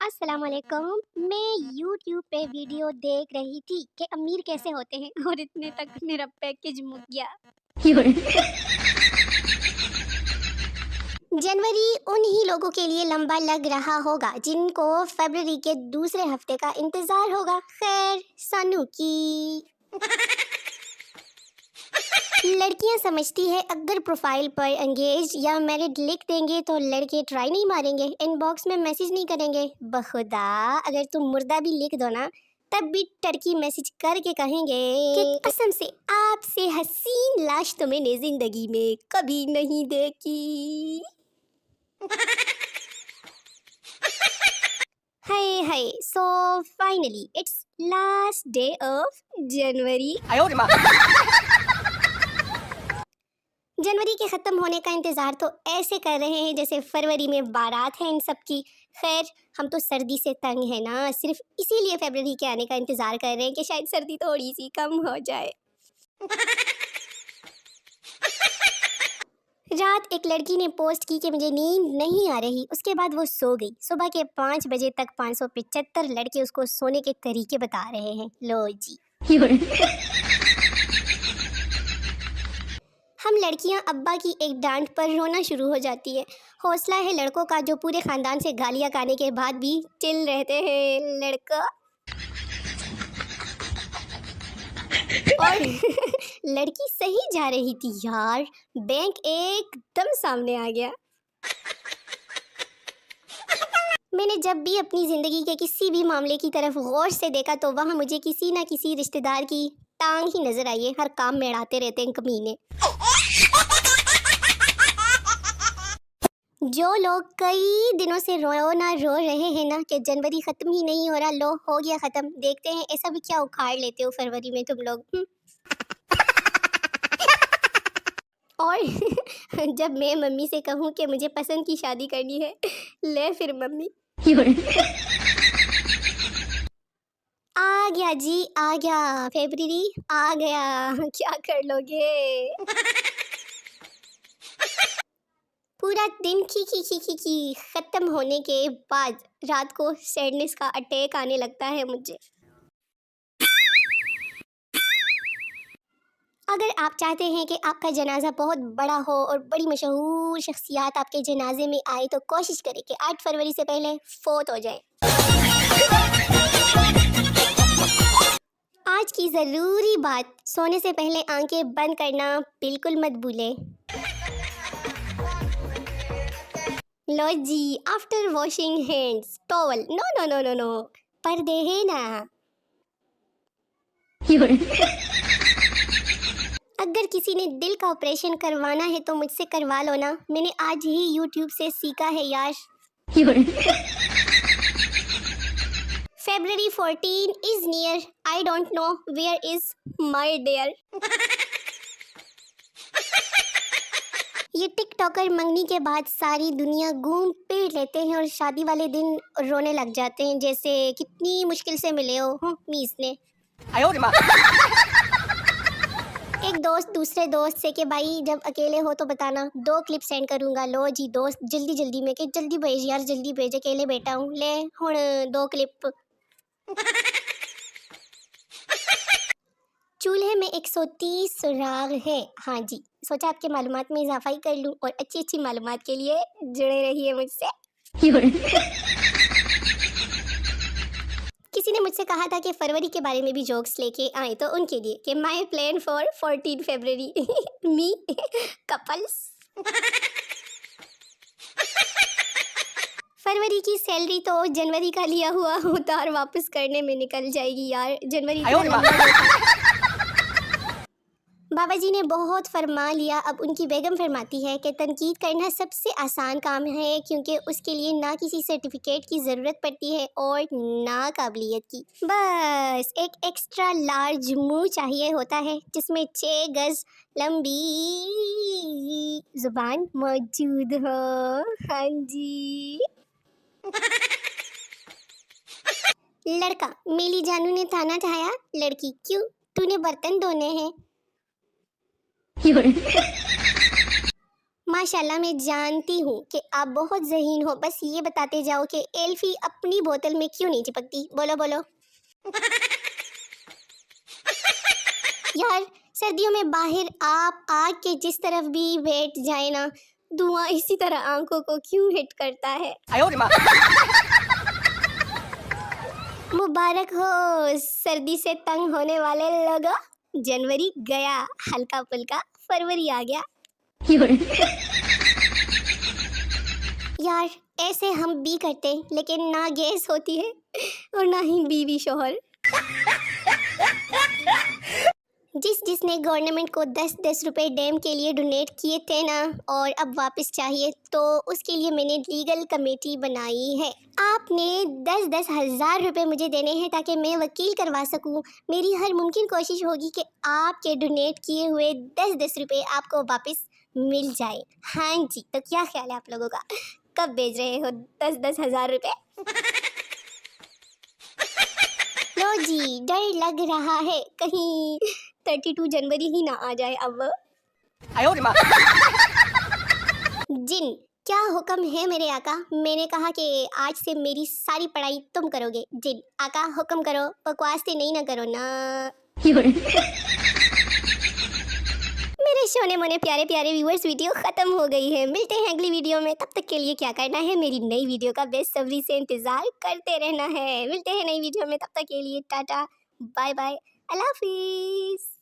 अस्सलाम वालेकुम। मैं यूट्यूब पे वीडियो देख रही थी कि अमीर कैसे होते हैं और इतने तक मेरा पैकेज मुक गया। जनवरी उन ही लोगों के लिए लंबा लग रहा होगा जिनको फरवरी के दूसरे हफ्ते का इंतजार होगा। खैर सानू की लड़कियां समझती है अगर प्रोफाइल पर एंगेज या मैरिड लिख देंगे तो लड़के ट्राई नहीं मारेंगे, इनबॉक्स में मैसेज नहीं करेंगे। बखुदा अगर तुम मुर्दा भी लिख दो ना तब भी टर्की मैसेज करके कहेंगे कि कसम से आपसे हसीन लाश तो मैंने जिंदगी में कभी नहीं देखी। Hi hi, so finally it's last day of January. जनवरी के ख़त्म होने का इंतज़ार तो ऐसे कर रहे हैं जैसे फरवरी में बारात है इन सब की। खैर हम तो सर्दी से तंग है ना, सिर्फ इसीलिए फरवरी के आने का इंतज़ार कर रहे हैं कि शायद सर्दी थोड़ी सी कम हो जाए। रात एक लड़की ने पोस्ट की कि मुझे नींद नहीं आ रही, उसके बाद वो सो गई। सुबह के 5 बजे तक 575 लड़के उसको सोने के तरीके बता रहे हैं। लो जी। हम लड़कियां अब्बा की एक डांट पर रोना शुरू हो जाती है। हौसला है लड़कों का जो पूरे खानदान से गालियां खाने के बाद भी चिल रहते हैं। लड़का और लड़की सही जा रही थी यार, बैंक एकदम सामने आ गया। मैंने जब भी अपनी ज़िंदगी के किसी भी मामले की तरफ गौर से देखा तो वहाँ मुझे किसी ना किसी रिश्तेदार की टांग ही नजर आई है। हर काम में अड़ाते रहते हैं कमीने। जो लोग कई दिनों से रो ना रो रहे हैं ना कि जनवरी ख़त्म ही नहीं हो रहा, लो हो गया ख़त्म। देखते हैं ऐसा भी क्या उखाड़ लेते हो फरवरी में तुम लोग। और जब मैं मम्मी से कहूँ कि मुझे पसंद की शादी करनी है, ले फिर मम्मी आ गया जी आ गया, फरवरी आ गया, क्या कर लोगे। पूरा दिन खी खत्म होने के बाद रात को सैडनेस का अटैक आने लगता है मुझे। अगर आप चाहते हैं कि आपका जनाजा बहुत बड़ा हो और बड़ी मशहूर शख्सियत आपके जनाजे में आए तो कोशिश करें कि 8 फरवरी से पहले फोत हो जाए। आज की ज़रूरी बात, सोने से पहले आंखें बंद करना बिल्कुल मत भूलें। लो जी, after washing hands towel, no no no no no, पर्दे है ना। अगर किसी ने दिल का ऑपरेशन करवाना है तो मुझसे करवा लो ना, मैंने आज ही यूट्यूब से सीखा है यार। February 14 is near. I don't know where is my dear. ये टिकटॉकर मंगनी के बाद सारी दुनिया घूम फिर लेते हैं और शादी वाले दिन रोने लग जाते हैं जैसे कितनी मुश्किल से मिले हो मीस ने। एक दोस्त दूसरे दोस्त से कि भाई जब अकेले हो तो बताना, 2 क्लिप सेंड करूँगा। लो जी दोस्त जल्दी जल्दी में कि जल्दी भेज यार, जल्दी भेज, अकेले बैठा हूँ, ले हुण 2 क्लिप। चूल्हे में 130 सुराग है। हाँ जी, सोचा आपके मालूमात में इजाफा ही कर लूँ और अच्छी अच्छी मालूमात के लिए जुड़े रहिए मुझसे। किसी ने मुझसे कहा था कि फरवरी के बारे में भी जोक्स लेके आए तो उनके लिए कि my plan for 14 February me couples. फरवरी की सैलरी तो जनवरी का लिया हुआ उधार वापस करने में निकल जाएगी यार। जनवरी बाबा जी ने बहुत फरमा लिया, अब उनकी बेगम फरमाती है कि तनकीद करना सबसे आसान काम है क्योंकि उसके लिए ना किसी सर्टिफिकेट की ज़रूरत पड़ती है और ना काबिलियत की। बस एक एक्स्ट्रा लार्ज मुंह चाहिए होता है जिसमें 6 गज लंबी ज़ुबान मौजूद हो। हाँ जी। लड़का, मेली जानू ने थाना ठाया। लड़की, क्यों, तूने बर्तन धोने हैं। माशाल्लाह मैं जानती हूँ कि आप बहुत ज़हीन हो, बस ये बताते जाओ कि एल्फी अपनी बोतल में क्यों नहीं चिपकती? बोलो बोलो। यार सर्दियों में बाहर आप आग के जिस तरफ भी बैठ जाए ना, धुआं इसी तरह आंखों को क्यों हिट करता है? मुबारक हो सर्दी से तंग होने वाले लोगों, जनवरी गया, हल्का फुल्का फरवरी आ गया। यार ऐसे हम भी करते लेकिन ना गैस होती है और ना ही बीवी शोहर। जिसने गवर्नमेंट को 10-10 रुपए डैम के लिए डोनेट किए थे ना और अब वापस चाहिए, तो उसके लिए मैंने लीगल कमेटी बनाई है। आपने 10-10 हज़ार रुपये मुझे देने हैं ताकि मैं वकील करवा सकूं। मेरी हर मुमकिन कोशिश होगी कि आपके डोनेट किए हुए 10-10 रुपये आपको वापस मिल जाए। हाँ जी, तो क्या ख्याल है आप लोगों का? कब भेज रहे हो 10-10 हज़ार रुपये? लो जी, डर लग रहा है कहीं 32 जनवरी ही ना आ जाए अब। जिन, क्या हुक्म है मेरे आका? मैंने कहा कि आज से मेरी सारी पढ़ाई तुम करोगे। जिन आका हुक्म करो, बकवास्ते नहीं ना करो ना। मेरे सोने मोने प्यारे प्यारे व्यूअर्स, वीडियो खत्म हो गई है। मिलते हैं अगली वीडियो में, तब तक के लिए क्या करना है, मेरी नई वीडियो का बेसब्री से इंतजार करते रहना है। मिलते हैं नई वीडियो में, तब तक के लिए टाटा बाय बाय, अल्लाह हाफिज।